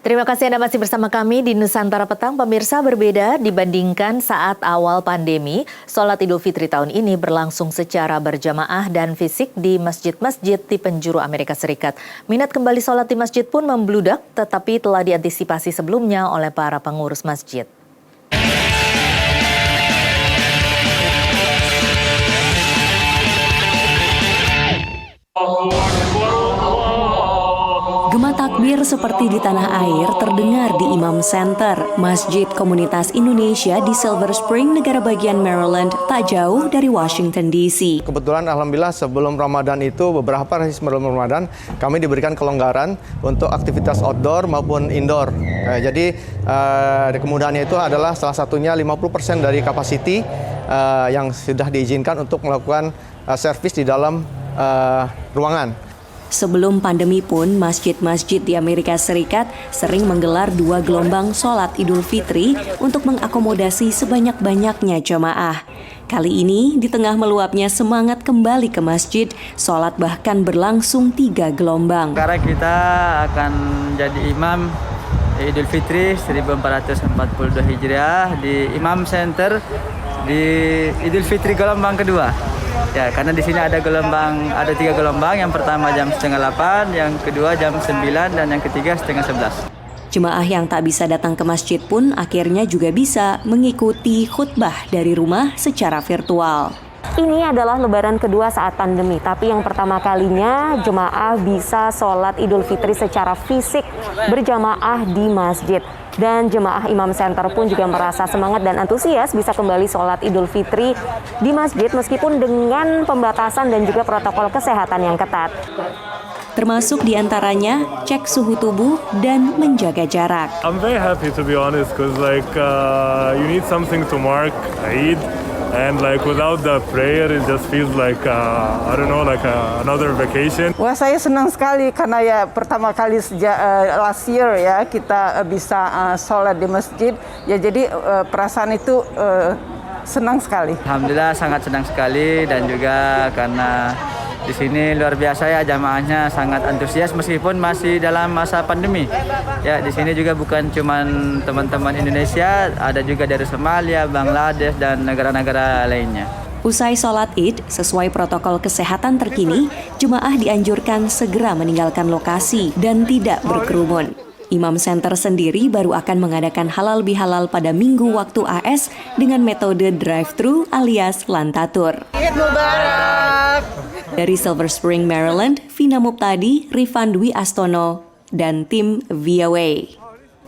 Terima kasih Anda masih bersama kami di Nusantara Petang. Pemirsa, berbeda dibandingkan saat awal pandemi, sholat Idul Fitri tahun ini berlangsung secara berjamaah dan fisik di masjid-masjid di penjuru Amerika Serikat. Minat kembali sholat di masjid pun membludak, tetapi telah diantisipasi sebelumnya oleh para pengurus masjid. Gema takbir seperti di tanah air terdengar di Imam Center, Masjid Komunitas Indonesia di Silver Spring, negara bagian Maryland, tak jauh dari Washington DC. Kebetulan alhamdulillah sebelum Ramadan itu, beberapa hari sebelum Ramadan, kami diberikan kelonggaran untuk aktivitas outdoor maupun indoor. Jadi kemudahannya itu adalah salah satunya 50% dari kapasiti yang sudah diizinkan untuk melakukan servis di dalam ruangan. Sebelum pandemi pun, masjid-masjid di Amerika Serikat sering menggelar 2 gelombang sholat Idul Fitri untuk mengakomodasi sebanyak-banyaknya jemaah. Kali ini, di tengah meluapnya semangat kembali ke masjid, sholat bahkan berlangsung 3 gelombang. Sekarang kita akan jadi imam Idul Fitri 1442 Hijriah di Imam Center di Idul Fitri gelombang kedua. Ya, karena di sini ada 3 gelombang. Yang pertama jam 7:30, yang kedua jam 9, dan yang ketiga 10:30. Jemaah yang tak bisa datang ke masjid pun akhirnya juga bisa mengikuti khutbah dari rumah secara virtual. Ini adalah lebaran kedua saat pandemi, tapi yang pertama kalinya jemaah bisa sholat Idul Fitri secara fisik berjamaah di masjid. Dan jemaah Imam Center pun juga merasa semangat dan antusias bisa kembali sholat Idul Fitri di masjid meskipun dengan pembatasan dan juga protokol kesehatan yang ketat. Termasuk diantaranya cek suhu tubuh dan menjaga jarak. I'm very happy to be honest, because you need something to mark Eid. And without the prayer, it just feels like another vacation. Wah, saya senang sekali karena ya pertama kali sejak last year ya kita bisa sholat di masjid. Ya jadi perasaan itu senang sekali. Alhamdulillah sangat senang sekali, dan juga karena di sini luar biasa ya, jamaahnya sangat antusias meskipun masih dalam masa pandemi. Ya, di sini juga bukan cuma teman-teman Indonesia, ada juga dari Somalia, Bangladesh, dan negara-negara lainnya. Usai sholat Id, sesuai protokol kesehatan terkini, jemaah dianjurkan segera meninggalkan lokasi dan tidak berkerumun. Imam Center sendiri baru akan mengadakan halal bihalal pada Minggu waktu AS dengan metode drive-thru alias lantatur. Eid Mubarak! Dari Silver Spring, Maryland, Vina Muptadi, Rifan Dwi Astono, dan tim VOA.